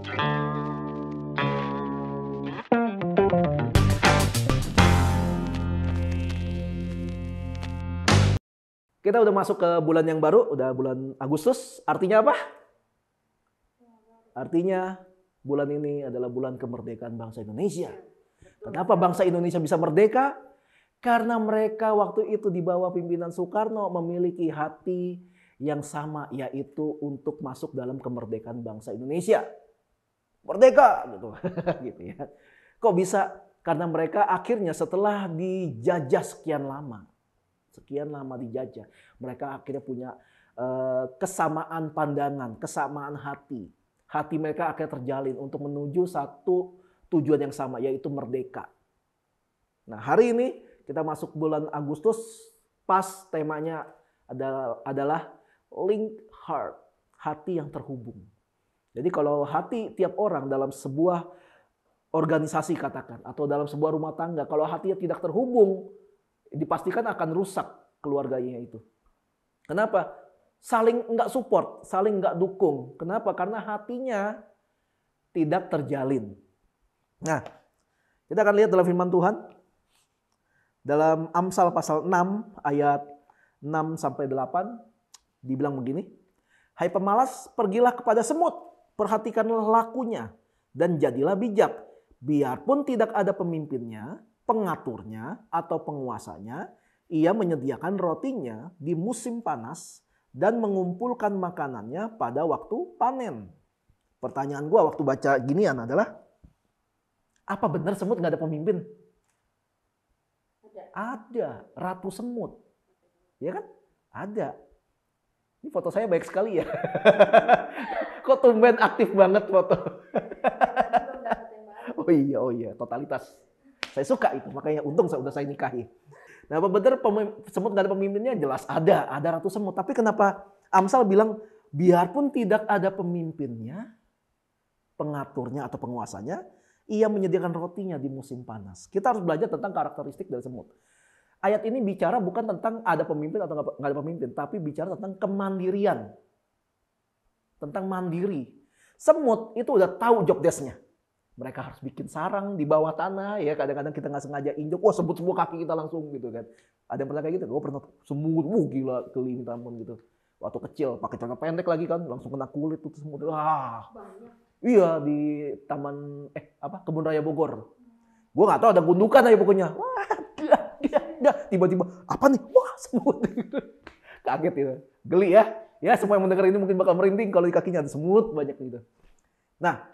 Kita udah masuk ke bulan yang baru, udah bulan Agustus. Artinya apa? Artinya bulan ini adalah bulan kemerdekaan bangsa Indonesia. Kenapa bangsa Indonesia bisa merdeka? Karena mereka waktu itu di bawah pimpinan Soekarno memiliki hati yang sama, yaitu untuk masuk dalam kemerdekaan bangsa Indonesia. Merdeka gitu. Gitu ya. Kok bisa? Karena mereka akhirnya setelah dijajah sekian lama dijajah, mereka akhirnya punya kesamaan pandangan, kesamaan hati. Hati mereka akhirnya terjalin untuk menuju satu tujuan yang sama, yaitu merdeka. Nah, hari ini kita masuk bulan Agustus, pas temanya adalah link heart, hati yang terhubung. Jadi kalau hati tiap orang dalam sebuah organisasi katakan, atau dalam sebuah rumah tangga, kalau hatinya tidak terhubung, dipastikan akan rusak keluarganya itu. Kenapa? Saling nggak support, saling nggak dukung. Kenapa? Karena hatinya tidak terjalin. Nah, kita akan lihat dalam firman Tuhan. Dalam Amsal pasal 6 ayat 6-8 dibilang begini. Hai pemalas, pergilah kepada semut, perhatikanlah lakunya, dan jadilah bijak. Biarpun tidak ada pemimpinnya, pengaturnya atau penguasanya, ia menyediakan rotinya di musim panas dan mengumpulkan makanannya pada waktu panen. Pertanyaan gue waktu baca ginian adalah, apa benar semut nggak ada pemimpin? Ada ratu semut, ya kan? Ada. Ini foto saya baik sekali ya. Kok tumben aktif banget foto? Oh iya, totalitas. Saya suka itu, makanya untung udah saya nikahi. Nah, apa benar semut nggak ada pemimpinnya? Jelas ada ratu semut. Tapi kenapa Amsal bilang biarpun tidak ada pemimpinnya, pengaturnya atau penguasanya, ia menyediakan rotinya di musim panas. Kita harus belajar tentang karakteristik dari semut. Ayat ini bicara bukan tentang ada pemimpin atau nggak ada pemimpin, tapi bicara tentang kemandirian, tentang mandiri. Semut itu udah tahu job desk-nya. Mereka harus bikin sarang di bawah tanah, ya kadang-kadang kita nggak sengaja injek, wah semut kaki kita langsung gitu kan. Ada yang pernah kayak gitu? Gue pernah semut, gila geli minta ampun gitu. Waktu kecil pakai celana pendek lagi kan, langsung kena kulit tuh semut. Wah, iya di taman Kebun Raya Bogor. Gue nggak tahu ada gundukan aja pokoknya. Wah, tiba-tiba apa nih? Wah semut. Kaget itu, geli ya. Ya semua yang mendengar ini mungkin bakal merinding kalau di kakinya ada semut banyak gitu. Nah.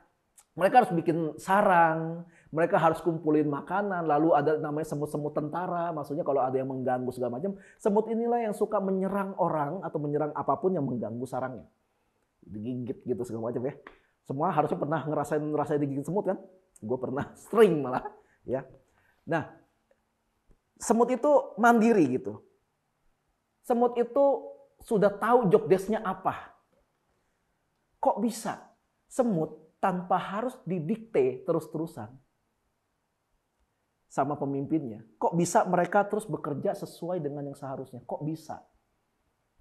Mereka harus bikin sarang, mereka harus kumpulin makanan, lalu ada namanya semut-semut tentara, maksudnya kalau ada yang mengganggu segala macam, semut inilah yang suka menyerang orang atau menyerang apapun yang mengganggu sarangnya. Digigit gitu segala macam ya. Semua harusnya pernah ngerasain digigit semut kan? Gue pernah, sering malah ya. Nah, semut itu mandiri gitu. Semut itu sudah tahu job desk-nya apa. Kok bisa semut tanpa harus didikte terus-terusan sama pemimpinnya? Kok bisa mereka terus bekerja sesuai dengan yang seharusnya? Kok bisa?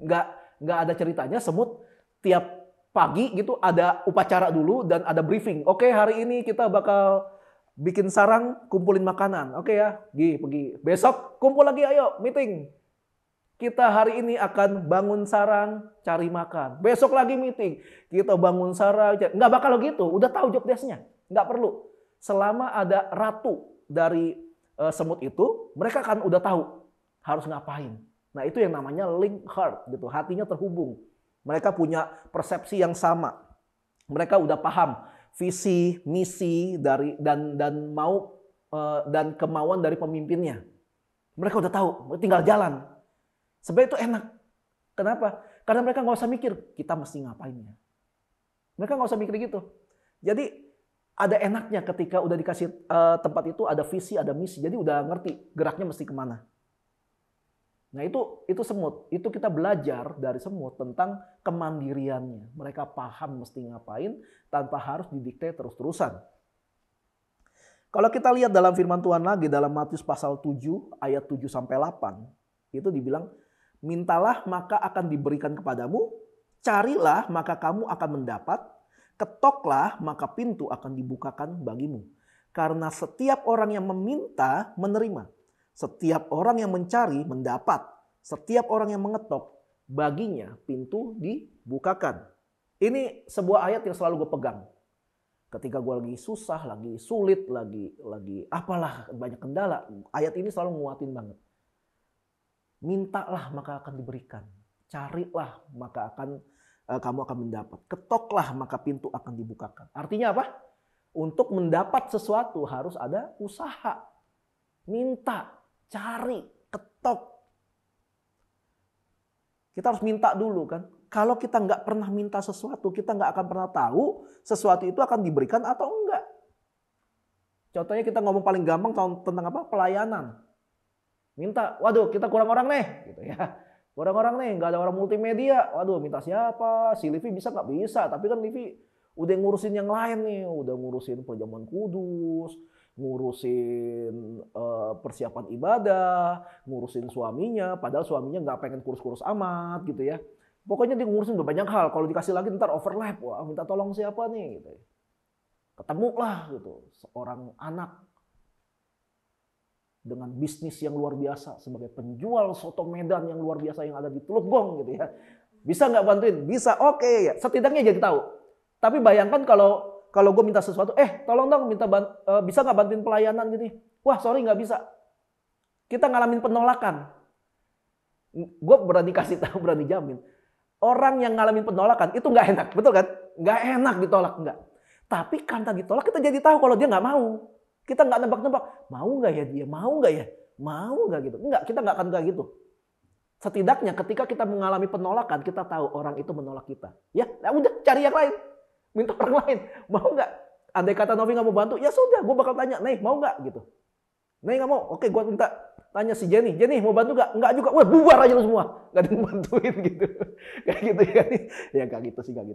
Nggak ada ceritanya semut tiap pagi gitu ada upacara dulu dan ada briefing. Oke, hari ini kita bakal bikin sarang, kumpulin makanan. Oke ya, pergi. Besok kumpul lagi, ayo meeting. Kita hari ini akan bangun sarang, cari makan. Besok lagi meeting. Kita bangun sarang. Nggak bakal gitu. Udah tahu job desk-nya. Nggak perlu. Selama ada ratu dari semut itu, mereka kan udah tahu harus ngapain. Nah itu yang namanya link heart. Gitu. Hatinya terhubung. Mereka punya persepsi yang sama. Mereka udah paham visi, misi dari dan kemauan dari pemimpinnya. Mereka udah tahu. Tinggal jalan. Sebenarnya itu enak. Kenapa? Karena mereka nggak usah mikir, kita mesti ngapainnya. Mereka nggak usah mikir gitu. Jadi ada enaknya ketika udah dikasih tempat itu ada visi, ada misi. Jadi udah ngerti geraknya mesti kemana. Nah itu semut. Itu kita belajar dari semut tentang kemandiriannya. Mereka paham mesti ngapain tanpa harus didikte terus-terusan. Kalau kita lihat dalam firman Tuhan lagi dalam Matius pasal 7 ayat 7-8 itu dibilang, mintalah maka akan diberikan kepadamu, carilah maka kamu akan mendapat, Ketoklah maka pintu akan dibukakan bagimu. Karena setiap orang yang meminta menerima. Setiap orang yang mencari mendapat. Setiap orang yang mengetok baginya pintu dibukakan. Ini sebuah ayat yang selalu gue pegang. Ketika gue lagi susah, lagi sulit, lagi apalah banyak kendala. Ayat ini selalu nguatin banget. Mintalah maka akan diberikan. Carilah maka kamu akan mendapat. Ketoklah maka pintu akan dibukakan. Artinya apa? Untuk mendapat sesuatu harus ada usaha. Minta, cari, ketok. Kita harus minta dulu kan. Kalau kita nggak pernah minta sesuatu, kita nggak akan pernah tahu sesuatu itu akan diberikan atau enggak. Contohnya kita ngomong paling gampang tentang apa? Pelayanan. Minta, waduh kita kurang orang nih, gitu ya. Kurang orang nih, nggak ada orang multimedia. Waduh minta siapa? Si Livi bisa nggak bisa? Tapi kan Livi udah ngurusin yang lain nih, udah ngurusin perjamuan kudus, ngurusin persiapan ibadah, ngurusin suaminya, padahal suaminya nggak pengen kurus-kurus amat gitu ya. Pokoknya dia ngurusin banyak hal. Kalau dikasih lagi ntar overlap, wah minta tolong siapa nih gitu. Ketemulah gitu seorang anak dengan bisnis yang luar biasa sebagai penjual soto Medan yang luar biasa yang ada di Teluk Gong gitu ya. Bisa nggak bantuin? Bisa, oke ya. Setidaknya jadi tahu. Tapi bayangkan kalau gue minta sesuatu, tolong dong bisa nggak bantuin pelayanan gini? Wah sorry nggak bisa. Kita ngalamin penolakan. Gue berani kasih tahu, berani jamin. Orang yang ngalamin penolakan itu nggak enak, betul kan? Nggak enak ditolak, nggak. Tapi karena ditolak kita jadi tahu kalau dia nggak mau. Kita nggak nebak-nebak, mau nggak ya dia, mau nggak ya, mau nggak gitu. Nggak, kita nggak akan kayak gitu. Setidaknya ketika kita mengalami penolakan, kita tahu orang itu menolak kita. Ya, udah cari yang lain. Minta orang lain, mau nggak? Andai kata Novi nggak mau bantu, ya sudah, gue bakal tanya, Nih mau nggak gitu? Nih nggak mau, oke gue minta tanya si Jenny mau bantu nggak? Nggak juga, wah bubar aja lu semua, nggak ada yang bantuin gitu, kayak gitu ya? Ya nggak gitu sih, nggak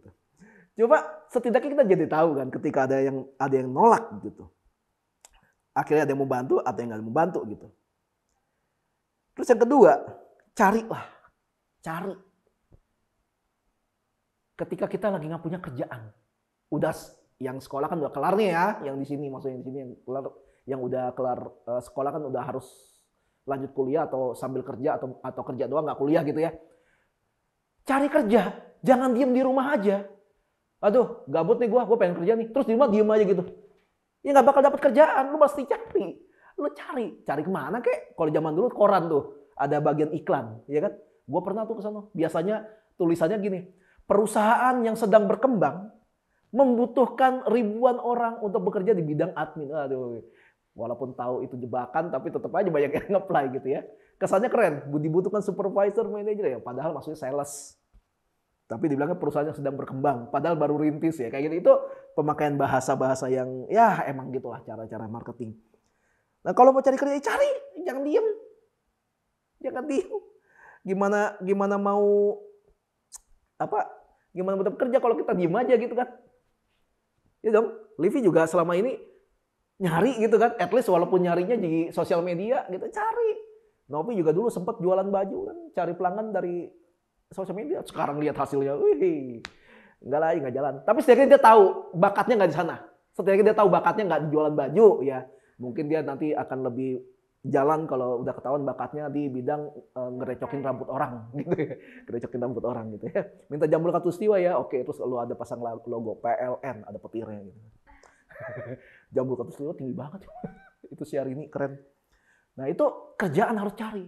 gitu. Coba setidaknya kita jadi tahu kan, ketika ada yang nolak gitu, akhirnya ada yang mau bantu atau yang nggak mau bantu gitu. Terus yang kedua, carilah, cari. Ketika kita lagi nggak punya kerjaan, udah yang sekolah kan udah kelar nih ya, yang di sini maksudnya di sini yang kelar, yang udah kelar sekolah kan udah harus lanjut kuliah atau sambil kerja atau kerja doang nggak kuliah gitu ya. Cari kerja, jangan diem di rumah aja. Aduh, gabut nih gue pengen kerja nih, terus di rumah diem aja gitu. Ya nggak bakal dapat kerjaan, lu pasti cari. Lu cari kemana kek? Kalau zaman dulu koran tuh ada bagian iklan, ya kan? Gue pernah tuh ke sana. Biasanya tulisannya gini. Perusahaan yang sedang berkembang membutuhkan ribuan orang untuk bekerja di bidang admin. Aduh, walaupun tahu itu jebakan, tapi tetap aja banyak yang nge-apply gitu ya. Kesannya keren, dibutuhkan supervisor, manager ya. Padahal maksudnya sales. Tapi dibilangnya perusahaan yang sedang berkembang. Padahal baru rintis ya. Kayak gitu, itu pemakaian bahasa-bahasa yang ya emang gitulah cara-cara marketing. Nah kalau mau cari kerja, cari. Jangan diem. Jangan diem. Gimana mau gimana mau kerja kalau kita diem aja gitu kan? Ya dong, Livi juga selama ini nyari gitu kan, at least walaupun nyarinya di sosial media gitu, cari. Novi juga dulu sempat jualan baju kan, cari pelanggan dari sosial media. Sekarang lihat hasilnya, wih, nggak jalan. Tapi setidaknya dia tahu bakatnya nggak di sana. Setidaknya dia tahu bakatnya nggak di jualan baju ya. Mungkin dia nanti akan lebih jalan kalau udah ketahuan bakatnya di bidang ngerecokin rambut orang gitu ya. Ngerecokin rambut orang gitu ya. Minta jambul katulistiwa ya. Oke, terus lu ada pasang logo PLN, ada petirnya gitu. Jambul katulistiwa tinggi banget. Itu si hari ini keren. Nah, itu kerjaan harus cari.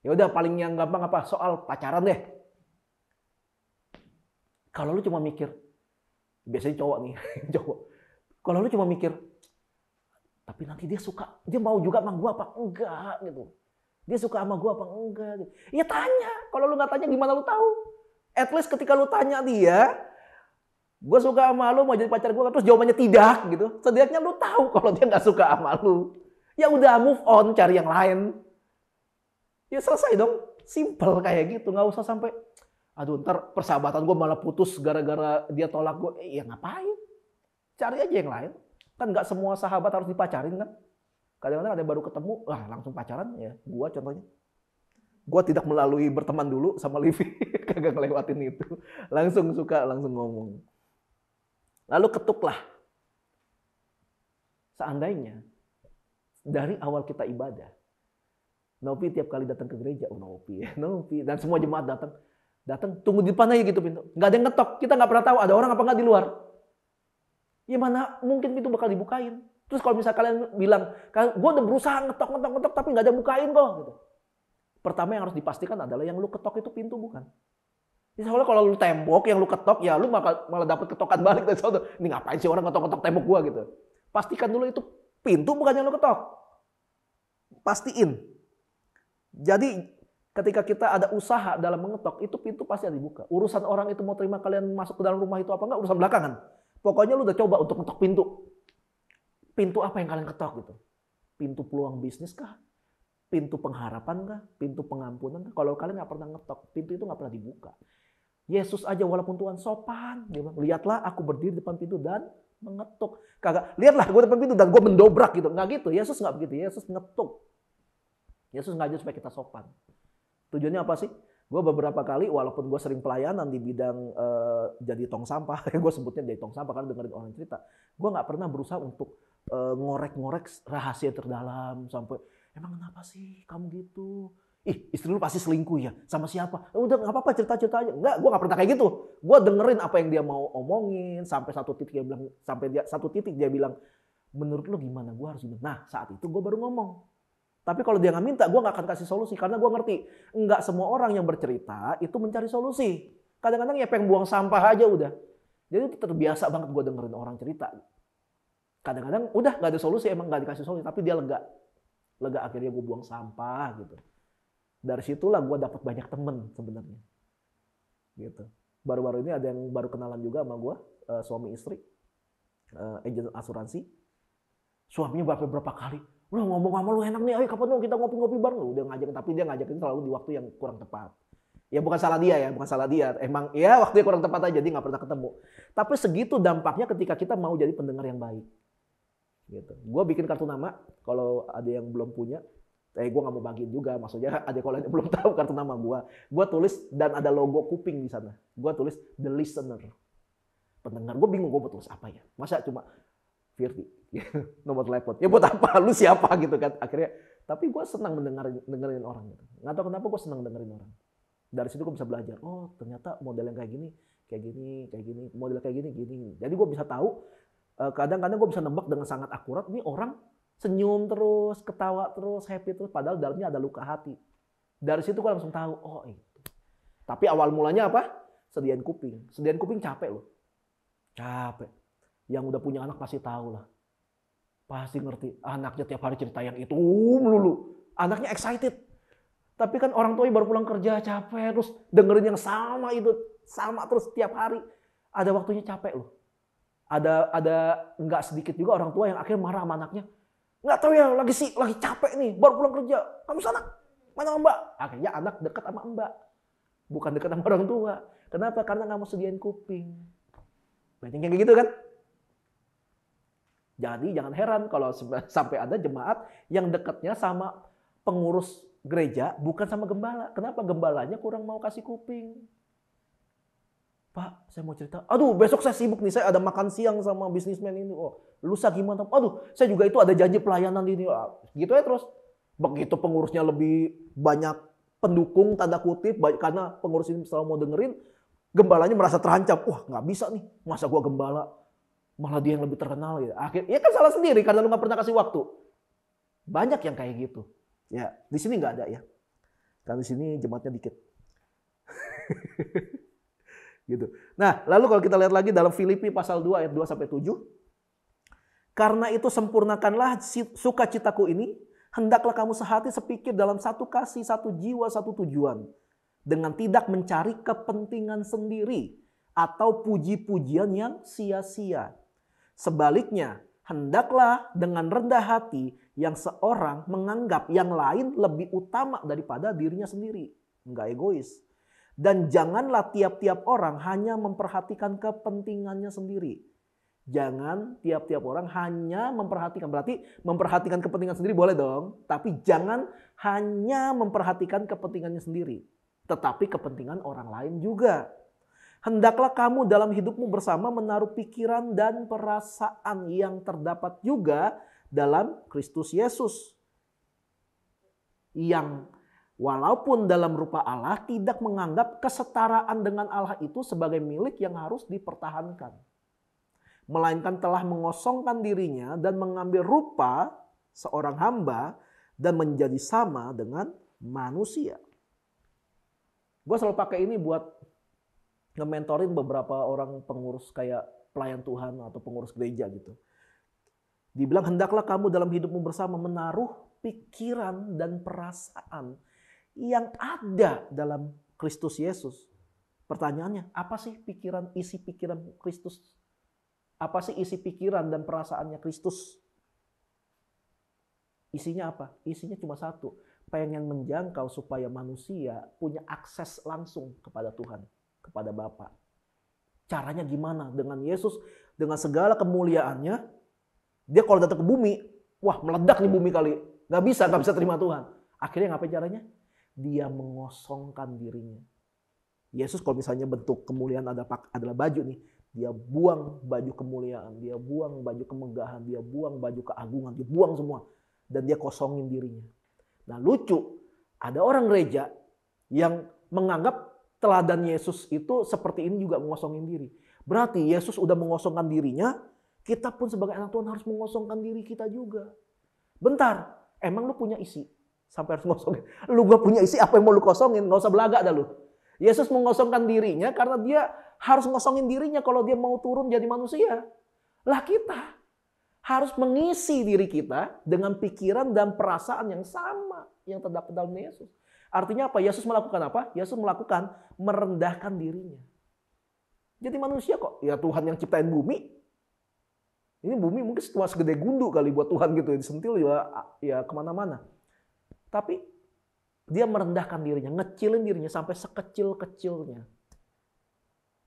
Ya udah paling yang gampang apa? Soal pacaran deh. Kalau lu cuma mikir, biasanya cowok nih, cowok. Kalau lu cuma mikir, tapi nanti dia mau juga sama gue apa enggak gitu. Dia suka sama gue apa enggak gitu. Ya tanya. Kalau lu nggak tanya gimana lu tahu? At least ketika lu tanya dia, gue suka sama lu, mau jadi pacar gue, terus jawabannya tidak gitu. Setidaknya lu tahu kalau dia nggak suka sama lu. Ya udah move on, cari yang lain. Ya selesai dong. Simple kayak gitu. Nggak usah sampai, aduh ntar persahabatan gue malah putus gara-gara dia tolak gue. Ya ngapain? Cari aja yang lain. Kan nggak semua sahabat harus dipacarin kan. Kadang-kadang ada yang baru ketemu, langsung pacaran ya. Gua contohnya. Gua tidak melalui berteman dulu sama Livi. Kagak ngelewatin itu. Langsung suka, langsung ngomong. Lalu ketuklah. Seandainya dari awal kita ibadah, Nopi tiap kali datang ke gereja, Nopi, dan semua jemaat datang tunggu di depan aja gitu pintu. Nggak ada yang ngetok, kita nggak pernah tahu ada orang apa nggak di luar. Ya mana mungkin pintu bakal dibukain. Terus kalau misalnya kalian bilang, gue udah berusaha ngetok, tapi nggak ada bukain kok. Gitu. Pertama yang harus dipastikan adalah yang lu ketok itu pintu bukan. Soalnya kalau lu tembok yang lu ketok, ya lu malah dapet ketokan balik dari sana. Ini ngapain sih orang ngetok-ngetok tembok gua gitu. Pastikan dulu itu pintu bukan yang lu ketok. Pastiin. Jadi ketika kita ada usaha dalam mengetok, itu pintu pasti ada dibuka. Urusan orang itu mau terima kalian masuk ke dalam rumah itu apa enggak, urusan belakangan. Pokoknya lu udah coba untuk ngetok pintu. Pintu apa yang kalian ketok gitu? Pintu peluang bisnis kah? Pintu pengharapan kah? Pintu pengampunan kah? Kalau kalian nggak pernah ngetok, pintu itu nggak pernah dibuka. Yesus aja walaupun Tuhan sopan, dia bilang, lihatlah aku berdiri di depan pintu dan mengetuk. Kagak, lihatlah gue depan pintu dan gue mendobrak gitu. Nggak gitu, Yesus nggak begitu. Yesus ngetuk. Yesus ngajar supaya kita sopan. Tujuannya apa sih? Gue beberapa kali, walaupun gue sering pelayanan di bidang jadi tong sampah, gue sebutnya jadi tong sampah karena dengerin orang cerita. Gue nggak pernah berusaha untuk ngorek-ngorek rahasia terdalam sampai, emang kenapa sih kamu gitu? Istri lu pasti selingkuh ya? Sama siapa? Udah nggak apa-apa cerita-cerita aja. Enggak, gue nggak pernah kayak gitu. Gue dengerin apa yang dia mau omongin sampai satu titik dia bilang, menurut lu gimana? Gue harus gimana? Nah saat itu gue baru ngomong. Tapi kalau dia nggak minta, gue nggak akan kasih solusi karena gue ngerti nggak semua orang yang bercerita itu mencari solusi. Kadang-kadang ya pengen buang sampah aja udah. Jadi terbiasa banget gue dengerin orang cerita. Kadang-kadang udah nggak ada solusi, emang nggak dikasih solusi, tapi dia lega akhirnya gue buang sampah gitu. Dari situlah gue dapat banyak temen sebenarnya. Gitu. Baru-baru ini ada yang baru kenalan juga sama gue, suami istri, agen asuransi. Suaminya berapa kali, lu ngomong sama lu enak nih, ayo kapan dong kita ngopi-ngopi bareng. Udah ngajakin, tapi dia ngajakin selalu di waktu yang kurang tepat. Ya bukan salah dia. Emang ya waktunya kurang tepat aja, dia nggak pernah ketemu. Tapi segitu dampaknya ketika kita mau jadi pendengar yang baik. Gitu. Gue bikin kartu nama, kalau ada yang belum punya, gue nggak mau bagiin juga, maksudnya ada kalau belum tahu kartu nama gue tulis dan ada logo kuping di sana. Gue tulis the listener, pendengar. Gue bingung gue tulis apa ya, masa cuma Firdi, nomor telepon. Ya buat apa? Lu siapa gitu kan? Akhirnya, tapi gue senang dengerin orang gitu. Nggak tahu kenapa gue senang dengerin orang. Dari situ gue bisa belajar. Oh ternyata model yang kayak gini, model kayak gini. Jadi gue bisa tahu. Kadang-kadang gue bisa nembak dengan sangat akurat. Ini orang senyum terus, ketawa terus, happy terus, padahal dalamnya ada luka hati. Dari situ gue langsung tahu, oh itu. Tapi awal mulanya apa? Sediain kuping. Sediain kuping capek loh. Capek. Yang udah punya anak pasti tahu lah. Pasti ngerti. Anaknya tiap hari cerita yang itu melulu. Anaknya excited. Tapi kan orang tuanya baru pulang kerja capek, terus dengerin yang sama itu. Sama terus tiap hari. Ada waktunya capek loh. Ada nggak sedikit juga orang tua yang akhirnya marah sama anaknya. Nggak tahu ya, lagi capek nih, baru pulang kerja. Kamu sana, mana mbak? Akhirnya anak dekat sama mbak. Bukan dekat sama orang tua. Kenapa? Karena nggak mau sediain kuping. Banyak yang kayak gitu kan? Jadi jangan heran kalau sampai ada jemaat yang dekatnya sama pengurus gereja, bukan sama gembala. Kenapa? Gembalanya kurang mau kasih kuping. Pak, saya mau cerita. Aduh, besok saya sibuk nih. Saya ada makan siang sama bisnismen ini. Oh, lusa gimana? Aduh, saya juga itu ada janji pelayanan ini. Gitu ya terus. Begitu pengurusnya lebih banyak pendukung, tanda kutip, karena pengurus ini selalu mau dengerin, gembalanya merasa terancam. Wah, nggak bisa nih. Masa gua gembala? Malah dia yang lebih terkenal. Ya. Akhirnya kan salah sendiri karena lu nggak pernah kasih waktu. Banyak yang kayak gitu. Ya, di sini nggak ada ya. Karena di sini jemaatnya dikit. Gitu. Nah, lalu kalau kita lihat lagi dalam Filipi pasal 2 ayat 2-7. Karena itu sempurnakanlah sukacitaku ini, hendaklah kamu sehati sepikir dalam satu kasih, satu jiwa, satu tujuan. Dengan tidak mencari kepentingan sendiri atau puji-pujian yang sia-sia. Sebaliknya, hendaklah dengan rendah hati yang seorang menganggap yang lain lebih utama daripada dirinya sendiri. Enggak egois. Dan janganlah tiap-tiap orang hanya memperhatikan kepentingannya sendiri. Jangan tiap-tiap orang hanya memperhatikan. Berarti memperhatikan kepentingan sendiri boleh dong. Tapi jangan hanya memperhatikan kepentingannya sendiri. Tetapi kepentingan orang lain juga. Hendaklah kamu dalam hidupmu bersama menaruh pikiran dan perasaan yang terdapat juga dalam Kristus Yesus. Yang walaupun dalam rupa Allah tidak menganggap kesetaraan dengan Allah itu sebagai milik yang harus dipertahankan. Melainkan telah mengosongkan dirinya dan mengambil rupa seorang hamba dan menjadi sama dengan manusia. Gue selalu pakai ini buat nge-mentorin beberapa orang pengurus kayak pelayan Tuhan atau pengurus gereja gitu. Dibilang hendaklah kamu dalam hidupmu bersama menaruh pikiran dan perasaan yang ada dalam Kristus Yesus. Pertanyaannya, apa sih isi pikiran Kristus? Apa sih isi pikiran dan perasaannya Kristus? Isinya apa? Isinya cuma satu. Pengen menjangkau supaya manusia punya akses langsung kepada Tuhan, kepada Bapa. Caranya gimana? Dengan Yesus, dengan segala kemuliaannya, dia kalau datang ke bumi, wah meledak nih bumi kali. Gak bisa terima Tuhan. Akhirnya ngapain caranya? Dia mengosongkan dirinya. Yesus kalau misalnya bentuk kemuliaan adalah baju nih, dia buang baju kemuliaan, dia buang baju kemegahan, dia buang baju keagungan, dia buang semua. Dan dia kosongin dirinya. Nah lucu, ada orang gereja yang menganggap teladan Yesus itu seperti ini juga mengosongin diri. Berarti Yesus udah mengosongkan dirinya, kita pun sebagai anak Tuhan harus mengosongkan diri kita juga. Bentar, emang lu punya isi? Sampai harus ngosongin. Lu gak punya isi, apa yang mau lu kosongin? Gak usah belagak dah lu. Yesus mengosongkan dirinya karena dia harus ngosongin dirinya kalau dia mau turun jadi manusia. Lah kita harus mengisi diri kita dengan pikiran dan perasaan yang sama yang terdapat dalam Yesus. Artinya apa? Yesus melakukan apa? Yesus melakukan merendahkan dirinya. Jadi manusia kok. Ya Tuhan yang ciptain bumi. Ini bumi mungkin cuma segede gundu kali buat Tuhan gitu. Disentil ya kemana-mana. Tapi dia merendahkan dirinya. Ngecilin dirinya sampai sekecil-kecilnya.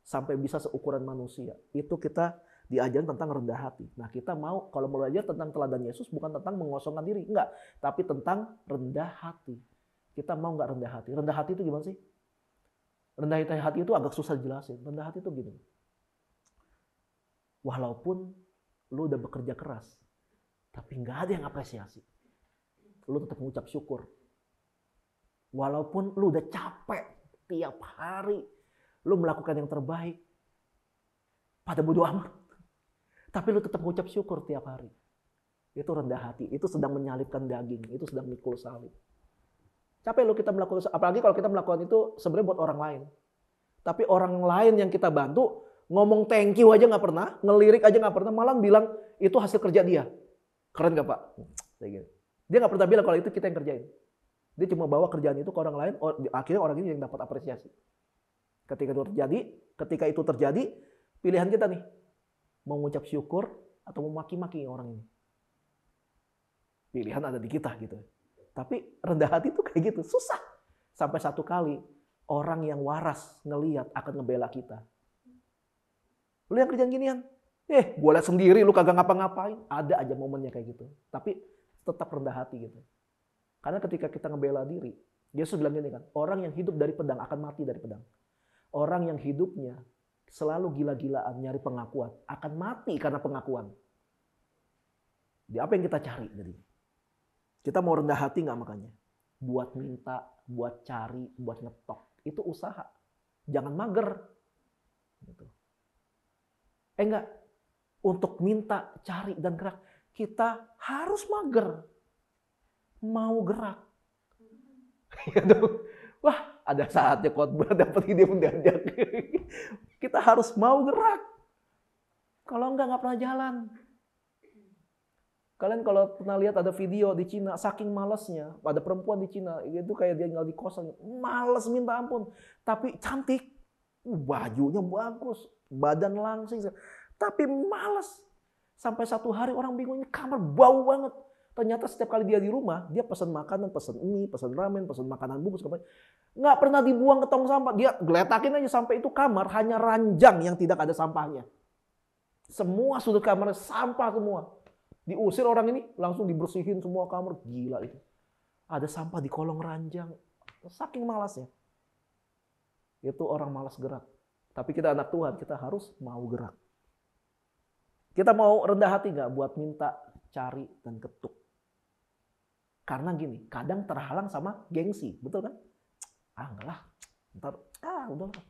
Sampai bisa seukuran manusia. Itu kita diajarin tentang rendah hati. Nah kita mau kalau belajar tentang teladan Yesus bukan tentang mengosongkan diri. Enggak. Tapi tentang rendah hati. Kita mau nggak rendah hati? Rendah hati itu gimana sih? Rendah hati itu agak susah dijelasin. Rendah hati itu gini. Walaupun lu udah bekerja keras, tapi nggak ada yang apresiasi. Lu tetap mengucap syukur. Walaupun lu udah capek tiap hari, lu melakukan yang terbaik, pada bodo amat. Tapi lu tetap mengucap syukur tiap hari. Itu rendah hati. Itu sedang menyalibkan daging. Itu sedang mikul salib. Capek lo kita melakukan, apalagi kalau kita melakukan itu sebenarnya buat orang lain. Tapi orang lain yang kita bantu, ngomong thank you aja nggak pernah, ngelirik aja nggak pernah, malah bilang itu hasil kerja dia. Keren gak Pak? Dia nggak pernah bilang kalau itu kita yang kerjain. Dia cuma bawa kerjaan itu ke orang lain, akhirnya orang ini yang dapat apresiasi. Ketika itu terjadi, pilihan kita nih, mau mengucap syukur atau mau maki-maki orang ini. Pilihan ada di kita gitu. Tapi rendah hati itu kayak gitu, susah. Sampai satu kali orang yang waras ngelihat akan ngebela kita. Lu yang kerjaan ginian, gue lihat sendiri lu kagak ngapa-ngapain. Ada aja momennya kayak gitu. Tapi tetap rendah hati gitu. Karena ketika kita ngebela diri, Yesus bilang gini kan, orang yang hidup dari pedang akan mati dari pedang. Orang yang hidupnya selalu gila-gilaan nyari pengakuan akan mati karena pengakuan. Di apa yang kita cari jadi? Kita mau rendah hati nggak makanya? Buat minta, buat cari, buat ngetok. Itu usaha. Jangan mager. Gitu. Enggak. Untuk minta, cari, dan gerak. Kita harus mager. Mau gerak. Wah, ada saatnya khotbah dapat ide mendadak. Kita harus mau gerak. Kalau enggak pernah jalan. Kalian kalau pernah lihat ada video di Cina, saking malesnya, ada perempuan di Cina, itu kayak dia tinggal di kosan, males minta ampun, tapi cantik, bajunya bagus, badan langsing, tapi males. Sampai satu hari orang bingung, ini kamar bau banget. Ternyata setiap kali dia di rumah, dia pesan makanan, pesan mie, pesan ramen, pesan makanan bungkus, nggak pernah dibuang ke tong sampah. Dia geletakin aja sampai itu kamar hanya ranjang yang tidak ada sampahnya. Semua sudut kamarnya sampah semua. Diusir orang ini, langsung dibersihin semua kamar. Gila itu. Ada sampah di kolong ranjang. Saking malasnya. Itu orang malas gerak. Tapi kita anak Tuhan, kita harus mau gerak. Kita mau rendah hati nggak buat minta, cari, dan ketuk? Karena gini, kadang terhalang sama gengsi, betul kan? Enggak lah, ntar, udahlah,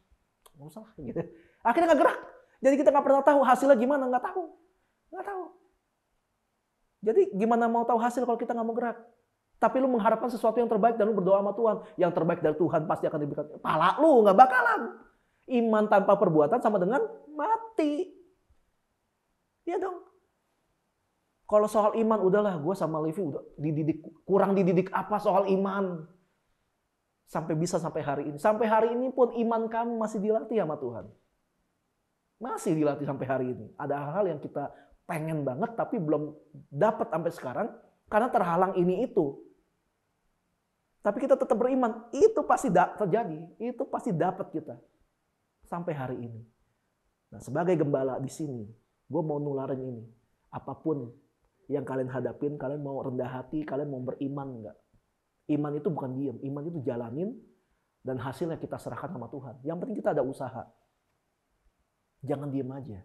nggak usah lah, gitu. Akhirnya nggak gerak. Jadi kita nggak pernah tahu hasilnya gimana, nggak tahu. Jadi gimana mau tahu hasil kalau kita nggak mau gerak? Tapi lu mengharapkan sesuatu yang terbaik dan lu berdoa sama Tuhan. Yang terbaik dari Tuhan pasti akan diberikan. Pala lu nggak bakalan. Iman tanpa perbuatan sama dengan mati. Iya dong. Kalau soal iman, udahlah gue sama Levi udah dididik, kurang dididik apa soal iman. Sampai hari ini. Sampai hari ini pun iman kamu masih dilatih sama Tuhan. Masih dilatih sampai hari ini. Ada hal-hal yang kita pengen banget tapi belum dapat sampai sekarang karena terhalang ini itu. Tapi kita tetap beriman, itu pasti terjadi, itu pasti dapat kita sampai hari ini. Nah, sebagai gembala di sini, gue mau nularin ini. Apapun yang kalian hadapin, kalian mau rendah hati, kalian mau beriman enggak? Iman itu bukan diam, iman itu jalanin dan hasilnya kita serahkan sama Tuhan. Yang penting kita ada usaha. Jangan diam aja.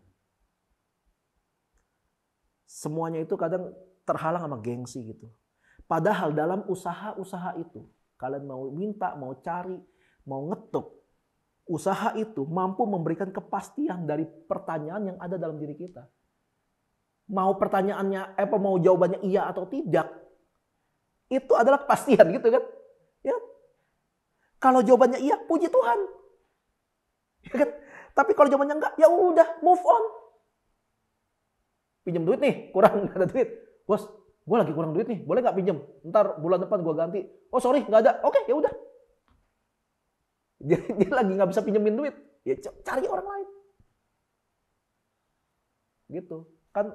Semuanya itu kadang terhalang sama gengsi gitu. Padahal dalam usaha-usaha itu, kalian mau minta, mau cari, mau ngetuk, usaha itu mampu memberikan kepastian dari pertanyaan yang ada dalam diri kita. Mau pertanyaannya, mau jawabannya iya atau tidak, itu adalah kepastian gitu kan. Ya. Kalau jawabannya iya, puji Tuhan. Ya kan? Tapi kalau jawabannya enggak, ya udah move on. Pinjam duit nih, kurang, gak ada duit. Bos, gue lagi kurang duit nih, boleh gak pinjam? Ntar bulan depan gue ganti. Oh sorry, gak ada. Oke, ya udah. Dia lagi gak bisa pinjemin duit. Ya cari orang lain. Gitu. Kan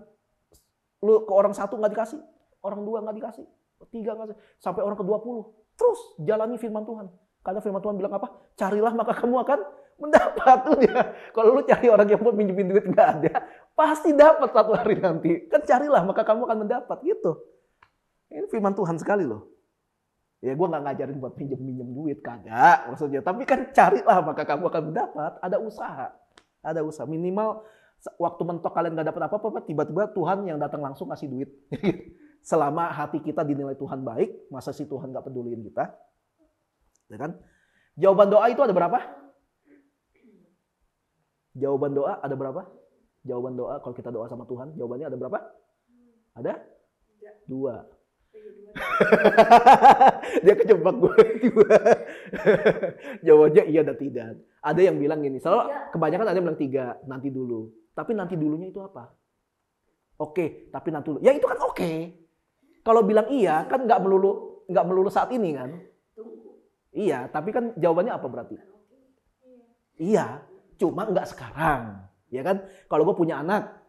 lu ke orang satu gak dikasih, orang dua gak dikasih, tiga gak dikasih, sampai orang ke-20. Terus jalani firman Tuhan. Karena firman Tuhan bilang apa? Carilah maka kamu akan mendapat tuh dia. Kalau lu cari orang yang mau pinjemin duit nggak ada, pasti dapat satu hari nanti. Kan carilah maka kamu akan mendapat gitu. Ini firman Tuhan sekali loh. Ya gue nggak ngajarin buat pinjem duit, kagak maksudnya. Tapi kan carilah maka kamu akan mendapat. Ada usaha. Minimal waktu mentok kalian nggak dapat apa-apa, tiba-tiba Tuhan yang datang langsung kasih duit. Selama hati kita dinilai Tuhan baik, masa sih Tuhan nggak peduliin kita? Ya kan? Jawaban doa itu ada berapa? Jawaban doa ada berapa? Jawaban doa kalau kita doa sama Tuhan, jawabannya ada berapa? Ada? 2. Dia kejebak gue. Jawabannya iya dan tidak. Ada yang bilang gini, selalu kebanyakan ada yang bilang 3, nanti dulu. Tapi nanti dulunya itu apa? Oke, tapi nanti dulu. Ya itu kan oke. Kalau bilang iya kan nggak melulu saat ini kan? Iya, tapi kan jawabannya apa berarti? Iya, cuma nggak sekarang, ya kan? Kalau gue punya anak,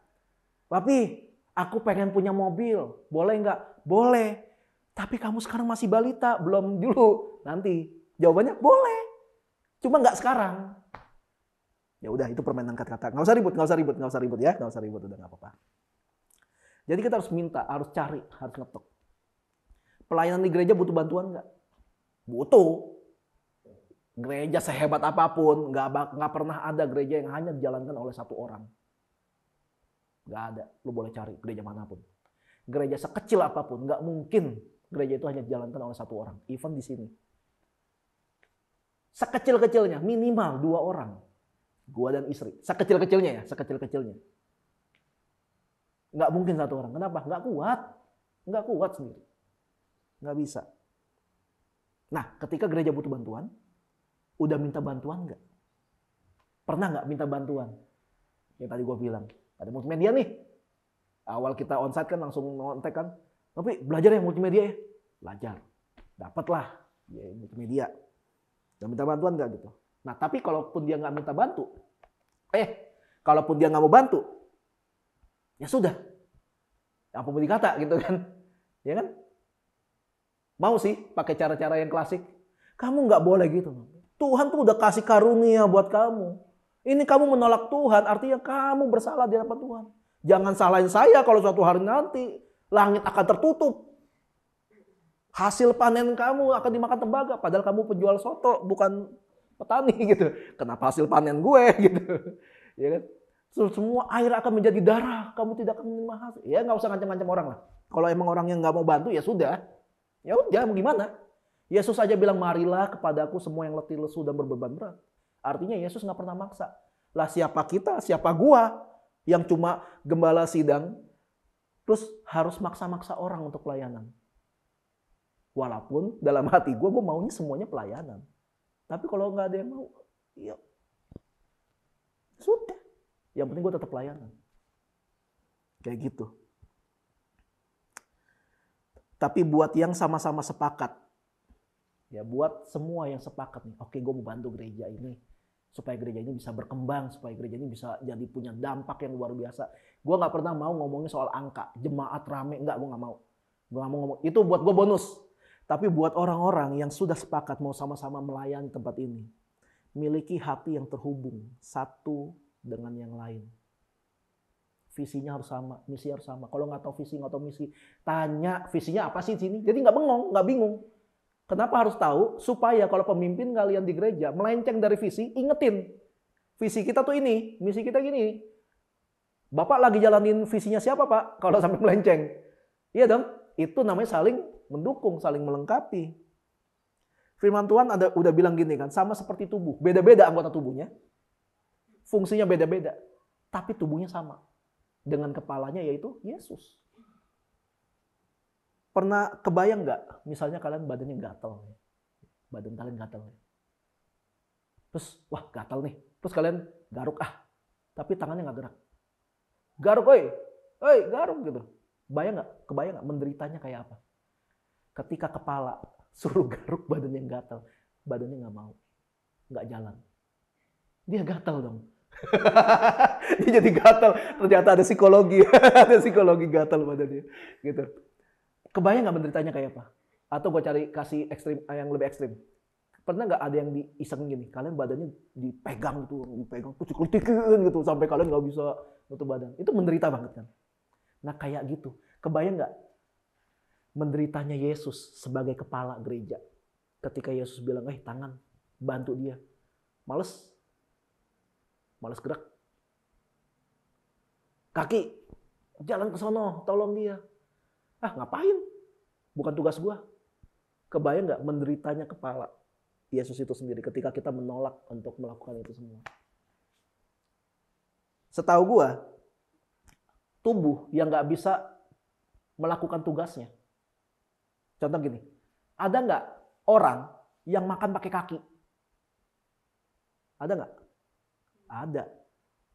papi, aku pengen punya mobil, boleh nggak? Boleh. Tapi kamu sekarang masih balita, belum dulu. Nanti jawabannya boleh, cuma nggak sekarang. Ya udah, itu permainan kata-kata. Nggak usah ribut ya, nggak usah ribut, udah nggak apa-apa. Jadi kita harus minta, harus cari, harus ngetok. Pelayanan di gereja butuh bantuan nggak? Butuh. Gereja sehebat apapun, nggak pernah ada gereja yang hanya dijalankan oleh satu orang. Nggak ada. Lu boleh cari gereja manapun. Gereja sekecil apapun, nggak mungkin gereja itu hanya dijalankan oleh satu orang. Even di sini. Sekecil-kecilnya, minimal 2 orang. Gua dan istri. Sekecil-kecilnya ya, sekecil-kecilnya. Nggak mungkin 1 orang. Kenapa? Nggak kuat sendiri. Nggak bisa. Nah, ketika gereja butuh bantuan, udah minta bantuan nggak? Pernah nggak minta bantuan? Yang tadi gue bilang, ada multimedia nih. Awal kita onsite kan langsung ngontek kan. Tapi belajar ya multimedia ya? Belajar. Dapatlah ya, multimedia. Udah minta bantuan nggak gitu? Nah, tapi kalaupun dia nggak minta bantu, kalaupun dia nggak mau bantu, ya sudah. Apa mau dikata gitu kan? Ya kan? Mau sih pakai cara-cara yang klasik. Kamu nggak boleh gitu. Tuhan tuh udah kasih karunia buat kamu. Ini kamu menolak Tuhan, artinya kamu bersalah di hadapan Tuhan. Jangan salahin saya kalau suatu hari nanti langit akan tertutup. Hasil panen kamu akan dimakan tembaga. Padahal kamu penjual soto, bukan petani gitu. Kenapa hasil panen gue gitu. Ya kan? Semua air akan menjadi darah, kamu tidak akan menerima hasil. Ya nggak usah ngancam-ngancam orang lah. Kalau emang orang yang nggak mau bantu ya sudah. Ya udah, mau gimana? Yesus aja bilang, marilah kepadaku semua yang letih lesu dan berbeban berat. Artinya Yesus nggak pernah maksa. Lah siapa kita, siapa gua yang cuma gembala sidang, terus harus maksa-maksa orang untuk pelayanan. Walaupun dalam hati gue maunya semuanya pelayanan. Tapi kalau nggak ada yang mau, ya sudah. Yang penting gue tetap pelayanan. Kayak gitu. Tapi buat yang sama-sama sepakat, ya buat semua yang sepakat nih, oke gue mau bantu gereja ini, supaya gereja ini bisa berkembang, supaya gereja ini bisa jadi punya dampak yang luar biasa. Gue nggak pernah mau ngomongin soal angka, jemaat rame, enggak, gue nggak mau. Gue nggak mau ngomong, itu buat gue bonus. Tapi buat orang-orang yang sudah sepakat mau sama-sama melayani tempat ini, miliki hati yang terhubung satu dengan yang lain. Visinya harus sama, misi harus sama. Kalau nggak tahu visi, nggak tahu misi, tanya visinya apa sih di sini. Jadi nggak bengong, nggak bingung. Kenapa harus tahu? Supaya kalau pemimpin kalian di gereja melenceng dari visi, ingetin. Visi kita tuh ini, misi kita gini. Bapak lagi jalanin visinya siapa Pak? Kalau sampai melenceng. Iya dong, itu namanya saling mendukung, saling melengkapi. Firman Tuhan udah bilang gini kan, sama seperti tubuh. Beda-beda anggota tubuhnya. Fungsinya beda-beda. Tapi tubuhnya sama. Dengan kepalanya yaitu Yesus. Pernah kebayang nggak? Misalnya kalian badannya gatal. Badan kalian gatal. Terus, wah gatal nih. Terus kalian garuk tapi tangannya nggak gerak. Garuk, oi, garuk gitu. Kebayang nggak menderitanya kayak apa? Ketika kepala suruh garuk badannya gatal, badannya nggak mau, nggak jalan. Dia gatal dong. Dia jadi gatal. Ternyata ada psikologi, ada psikologi gatal badannya. Gitu. Kebayang nggak menderitanya kayak apa? Atau gue kasih ekstrim yang lebih ekstrim. Pernah nggak ada yang diiseng gini? Kalian badannya dipegang kucik-kucikin gitu sampai kalian nggak bisa nutup badan. Itu menderita banget kan? Nah kayak gitu. Kebayang nggak menderitanya Yesus sebagai kepala gereja? Ketika Yesus bilang, tangan, bantu dia. Males gerak. Kaki, jalan ke sono, tolong dia. Ngapain? Bukan tugas gua. Kebayang nggak menderitanya kepala Yesus itu sendiri ketika kita menolak untuk melakukan itu semua. Setahu gua, tubuh yang nggak bisa melakukan tugasnya. Contoh gini, ada nggak orang yang makan pakai kaki? Ada nggak? Ada.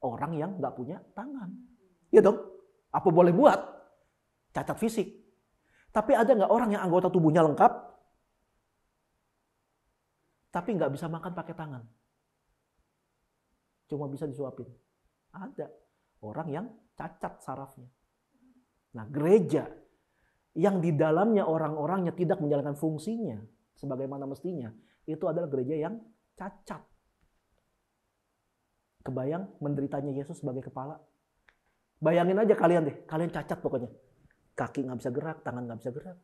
Orang yang nggak punya tangan. Iya dong. Apa boleh buat? Cacat fisik. Tapi ada nggak orang yang anggota tubuhnya lengkap, tapi nggak bisa makan pakai tangan? Cuma bisa disuapin. Ada. Orang yang cacat sarafnya. Nah, gereja yang di dalamnya orang-orangnya tidak menjalankan fungsinya sebagaimana mestinya, itu adalah gereja yang cacat. Kebayang menderitanya Yesus sebagai kepala? Bayangin aja kalian deh, kalian cacat pokoknya. Kaki nggak bisa gerak, tangan nggak bisa gerak.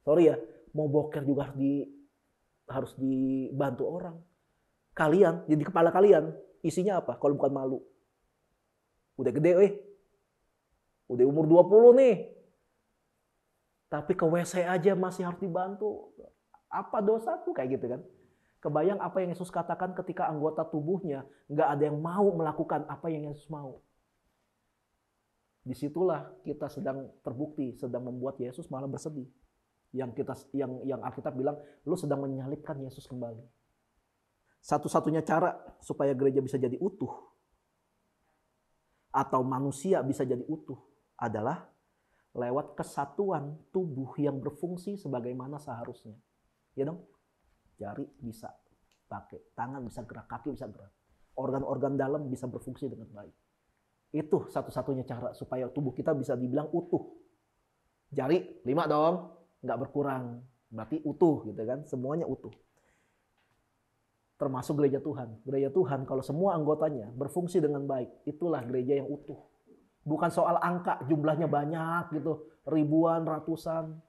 Sorry ya, mau boker juga harus dibantu orang. Kalian, jadi kepala kalian, isinya apa kalau bukan malu? Udah gede, udah umur 20 nih. Tapi ke WC aja masih harus dibantu. Apa dosaku kayak gitu kan? Kebayang apa yang Yesus katakan ketika anggota tubuhnya nggak ada yang mau melakukan apa yang Yesus mau. Disitulah kita sedang terbukti, sedang membuat Yesus malah bersedih. Yang Alkitab bilang, lu sedang menyalibkan Yesus kembali. Satu-satunya cara supaya gereja bisa jadi utuh, atau manusia bisa jadi utuh, adalah lewat kesatuan tubuh yang berfungsi sebagaimana seharusnya. Ya dong? Jari bisa pakai, tangan bisa gerak, kaki bisa gerak. Organ-organ dalam bisa berfungsi dengan baik. Itu satu-satunya cara supaya tubuh kita bisa dibilang utuh. Jari 5 dong, nggak berkurang. Berarti utuh gitu kan, semuanya utuh. Termasuk gereja Tuhan. Gereja Tuhan kalau semua anggotanya berfungsi dengan baik, itulah gereja yang utuh. Bukan soal angka, jumlahnya banyak gitu, ribuan, ratusan.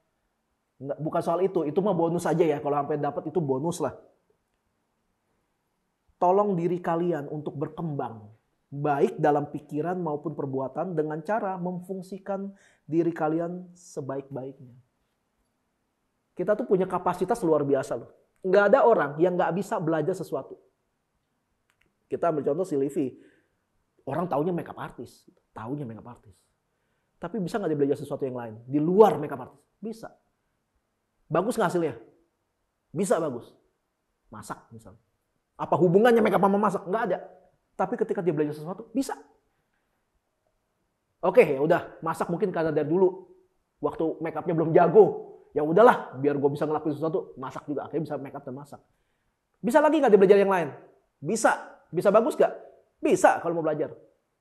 Bukan soal itu mah bonus aja ya. Kalau sampai dapat itu bonus lah. tolong diri kalian untuk berkembang, baik dalam pikiran maupun perbuatan dengan cara memfungsikan diri kalian sebaik-baiknya. Kita tuh punya kapasitas luar biasa loh. Nggak ada orang yang nggak bisa belajar sesuatu. Kita ambil contoh si Livi. Orang taunya makeup artist. Tapi bisa nggak dia belajar sesuatu yang lain? Di luar makeup artist? Bisa. Bagus nggak hasilnya? Bisa bagus. Masak misalnya. Apa hubungannya makeup sama masak? Nggak ada. Tapi ketika dia belajar sesuatu, bisa. Oke, ya udah, masak mungkin karena dari dulu waktu make upnya belum jago. Ya udahlah, biar gue bisa ngelakuin sesuatu, masak juga. Akhirnya bisa make up dan masak. Bisa lagi nggak dia belajar yang lain? Bisa. Bisa bagus nggak? Bisa kalau mau belajar.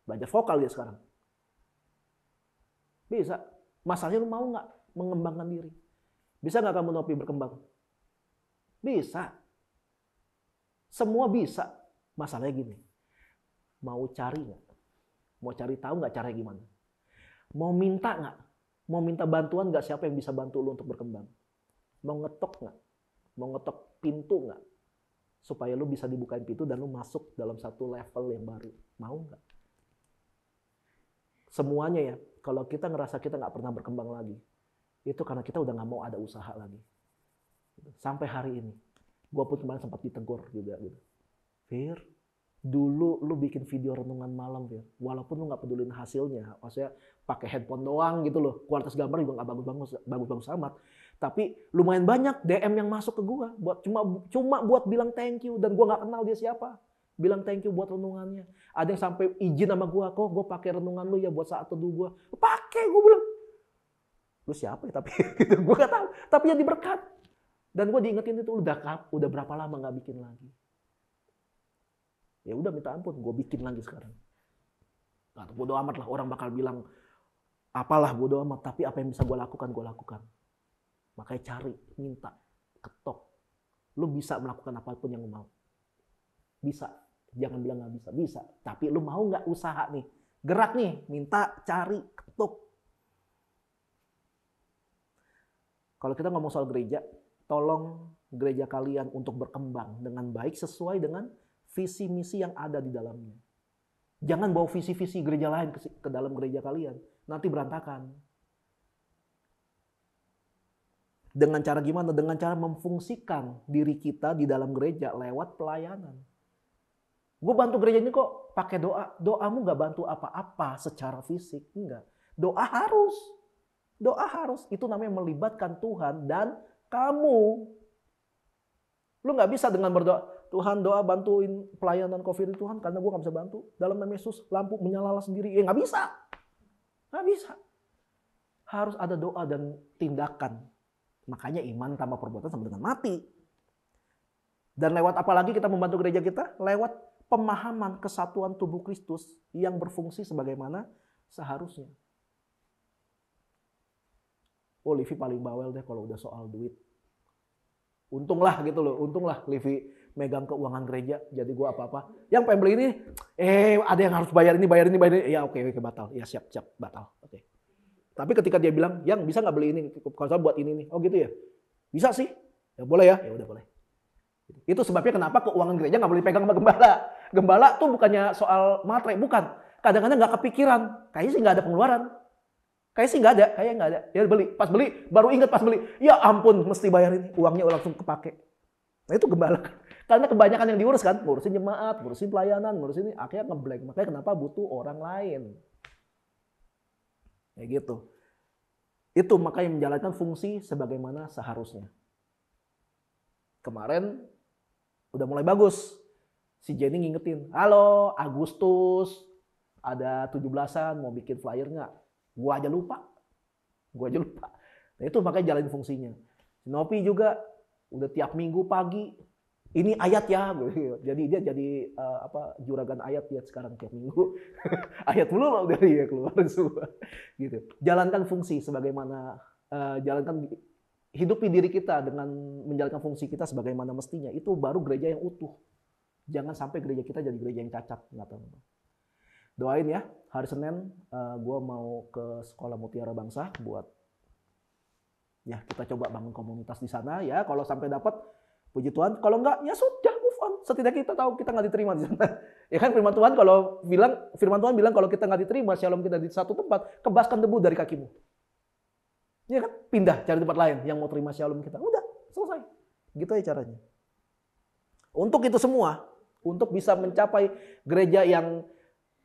Belajar vokal dia sekarang. Bisa. Masalahnya lu mau nggak mengembangkan diri? Bisa nggak kamu Nopi berkembang? Bisa. Semua bisa. Masalahnya gini. Mau cari nggak? Mau cari tahu nggak caranya gimana? Mau minta nggak? Mau minta bantuan nggak? Siapa yang bisa bantu lu untuk berkembang? Mau ngetok nggak? Mau ngetok pintu nggak? Supaya lu bisa dibukain pintu dan lu masuk dalam satu level yang baru. Mau nggak? Semuanya ya. Kalau kita ngerasa kita nggak pernah berkembang lagi, itu karena kita udah nggak mau ada usaha lagi. Sampai hari ini, gue pun kemarin sempat ditegur juga gitu. Fir, dulu lu bikin video renungan malam, Fir. Walaupun lu nggak pedulin hasilnya, maksudnya pakai handphone doang gitu loh, kualitas gambar juga nggak bagus-bagus amat. Tapi lumayan banyak DM yang masuk ke gue, buat cuma buat bilang thank you, dan gue nggak kenal dia siapa. Bilang thank you buat renungannya. Ada yang sampai izin sama gue, kok gue pakai renungan lu ya buat saat teduh gue. Pakai, gue bilang. Lu siapa ya tapi gitu, gue gak tahu. Tapi yang diberkat. Dan gue diingetin itu udah berapa lama gak bikin lagi. Ya udah minta ampun, gue bikin lagi sekarang. Nah, bodo amat lah, orang bakal bilang apalah bodo amat. Tapi apa yang bisa gue lakukan. Makanya cari, minta, ketok. Lu bisa melakukan apapun yang lu mau. Bisa. Jangan bilang gak bisa. Bisa. Tapi lu mau gak usaha nih? Gerak nih. Minta, cari, ketuk. Kalau kita ngomong soal gereja, tolong gereja kalian untuk berkembang dengan baik sesuai dengan visi misi yang ada di dalamnya. Jangan bawa visi-visi gereja lain ke dalam gereja kalian. Nanti berantakan. Dengan cara gimana? Dengan cara memfungsikan diri kita di dalam gereja lewat pelayanan. Gue bantu gereja ini kok pakai doa. Doamu gak bantu apa-apa secara fisik. Enggak. Doa harus. Doa harus. Itu namanya melibatkan Tuhan dan kamu. Lu gak bisa dengan berdoa, Tuhan doa bantuin pelayanan COVID ini Tuhan karena gue gak bisa bantu. Dalam nama Yesus lampu menyala sendiri. Ya gak bisa. Gak bisa. Harus ada doa dan tindakan. Makanya iman tanpa perbuatan sama dengan mati. Dan lewat apa lagi kita membantu gereja kita? Lewat pemahaman kesatuan tubuh Kristus yang berfungsi sebagaimana seharusnya. Oh, Livi paling bawel deh kalau udah soal duit. Untunglah gitu loh, untunglah Livi megang keuangan gereja, jadi gue apa-apa. Yang pengen beli ini, ada yang harus bayar ini. Ya oke, batal. Ya siap, batal. Oke. Tapi ketika dia bilang, yang bisa nggak beli ini? Kalau saya buat ini nih. Oh gitu ya? Bisa sih. Ya boleh ya? Ya udah boleh. Itu sebabnya kenapa keuangan gereja nggak boleh dipegang sama gembala. Gembala tuh bukannya soal materai, bukan. Kadang-kadang nggak kepikiran. Kayaknya sih nggak ada pengeluaran. Kayaknya nggak ada. Ya beli, pas beli, baru ingat pas beli. Ya ampun, mesti bayar ini. Uangnya langsung kepake. Nah itu gembala. Karena kebanyakan yang diurus kan, ngurusin jemaat, ngurusin pelayanan, ngurusin ini, akhirnya ngeblank. Makanya kenapa butuh orang lain. Kayak gitu. Itu makanya menjalankan fungsi sebagaimana seharusnya. Kemarin udah mulai bagus. Si Jenny ngingetin, halo Agustus, ada 17-an mau bikin flyer nggak? Gua aja lupa. Nah itu makanya jalanin fungsinya. Si Nopi juga udah tiap minggu pagi, ini ayat ya. Jadi dia jadi juragan ayat ya sekarang tiap minggu. Ayat mulu loh dari ya keluar semua. Gitu. Jalankan fungsi sebagaimana, hidupi diri kita dengan menjalankan fungsi kita sebagaimana mestinya. Itu baru gereja yang utuh. Jangan sampai gereja kita jadi gereja yang cacat. Doain ya, hari Senin gue mau ke Sekolah Mutiara Bangsa buat ya kita coba bangun komunitas di sana ya. Kalau sampai dapat, puji Tuhan. Kalau enggak, ya sudah move on. Setidaknya kita tahu kita nggak diterima di sana. Ya kan firman Tuhan bilang kalau kita nggak diterima, shalom kita di satu tempat, kebaskan debu dari kakimu. Ya kan? Pindah cari tempat lain yang mau terima shalom kita. Udah, selesai. Gitu aja caranya. Untuk itu semua, untuk bisa mencapai gereja yang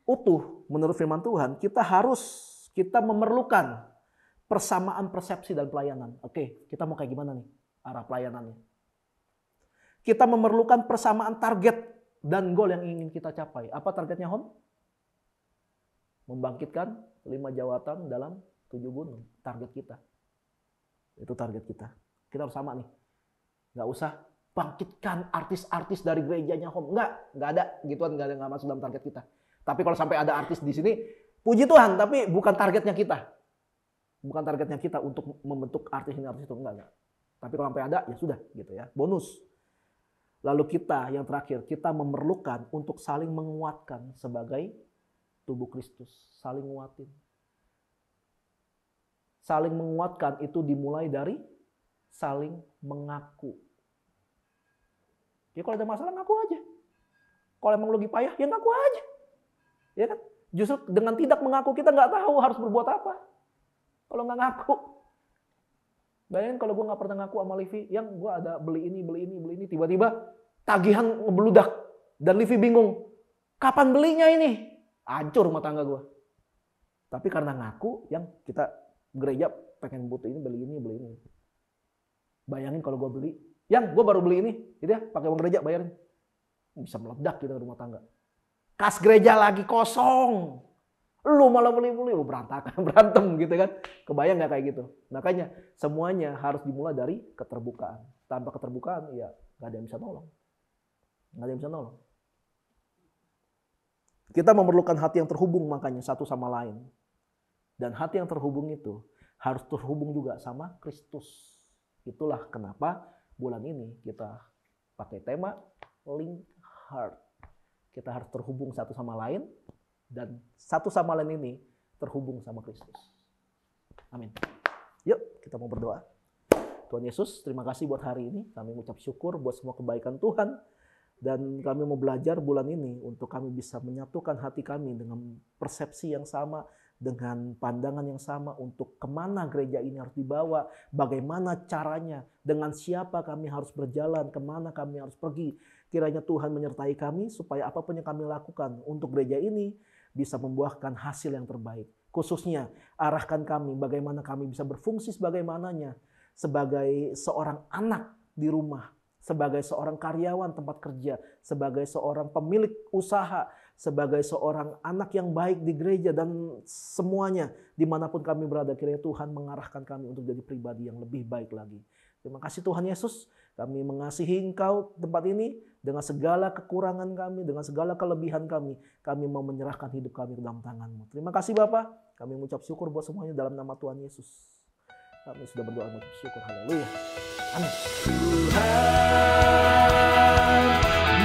utuh menurut firman Tuhan, kita memerlukan persamaan persepsi dan pelayanan. Oke, kita mau kayak gimana nih arah pelayanannya? Kita memerlukan persamaan target dan goal yang ingin kita capai. Apa targetnya, Hon? Membangkitkan 5 jawatan dalam 7 gunung. Target kita. Itu target kita. Kita harus sama nih. Nggak usah bangkitkan artis-artis dari gerejanya, Hon. Nggak ada. Gituan nggak masuk dalam target kita. Tapi kalau sampai ada artis di sini, puji Tuhan, tapi bukan targetnya kita. Bukan targetnya kita untuk membentuk artis ini, artis itu. Enggak. Tapi kalau sampai ada, ya sudah gitu ya. Bonus. Lalu kita yang terakhir, kita memerlukan untuk saling menguatkan sebagai tubuh Kristus. Saling nguatin. Saling menguatkan itu dimulai dari saling mengaku. Ya kalau ada masalah ngaku aja. Kalau emang lagi payah, ya ngaku aja. Ya kan? Justru dengan tidak mengaku kita nggak tahu harus berbuat apa. Kalau nggak ngaku. Bayangin kalau gue nggak pernah ngaku sama Livi, yang gue ada beli ini, tiba-tiba tagihan ngebeludak dan Livi bingung, kapan belinya ini? Hancur rumah tangga gue. Tapi karena ngaku, yang kita gereja pengen butuh ini, beli ini. Bayangin kalau gue beli, yang gue baru beli ini, gitu ya, pakai uang gereja bayarin, bisa meledak gitu rumah tangga. Kas gereja lagi kosong. Lu malah beli, berantakan, berantem gitu kan. Kebayang gak kayak gitu? Makanya semuanya harus dimulai dari keterbukaan. Tanpa keterbukaan ya gak ada yang bisa nolong. Kita memerlukan hati yang terhubung makanya satu sama lain. Dan hati yang terhubung itu harus terhubung juga sama Kristus. Itulah kenapa bulan ini kita pakai tema Link Heart. Kita harus terhubung satu sama lain. Dan satu sama lain ini terhubung sama Kristus. Amin. Yuk kita mau berdoa. Tuhan Yesus, terima kasih buat hari ini. Kami mengucap syukur buat semua kebaikan Tuhan. Dan kami mau belajar bulan ini untuk kami bisa menyatukan hati kami dengan persepsi yang sama, dengan pandangan yang sama untuk kemana gereja ini harus dibawa, bagaimana caranya, dengan siapa kami harus berjalan, kemana kami harus pergi. Kiranya Tuhan menyertai kami supaya apapun yang kami lakukan untuk gereja ini bisa membuahkan hasil yang terbaik. Khususnya arahkan kami bagaimana kami bisa berfungsi sebagaimananya sebagai seorang anak di rumah, sebagai seorang karyawan tempat kerja, sebagai seorang pemilik usaha, sebagai seorang anak yang baik di gereja dan semuanya dimanapun kami berada. Kiranya Tuhan mengarahkan kami untuk jadi pribadi yang lebih baik lagi. Terima kasih Tuhan Yesus. Kami mengasihi Engkau tempat ini dengan segala kekurangan kami, dengan segala kelebihan kami. Kami mau menyerahkan hidup kami ke dalam tangan-Mu. Terima kasih Bapa. Kami mengucap syukur buat semuanya dalam nama Tuhan Yesus. Kami sudah berdoa mengucap syukur. Haleluya. Amin. Tuhan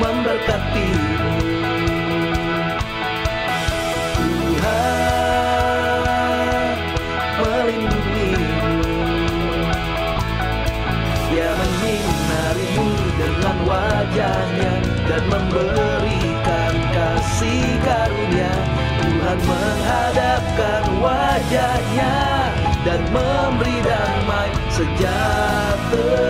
memberkati-Mu. Tuhan melindungi-Mu. Dia menyinari-Mu dengan wajah-Nya dan memberikan kasih karunia. Tuhan menghadapkan wajah-Nya dan memberi damai sejahtera.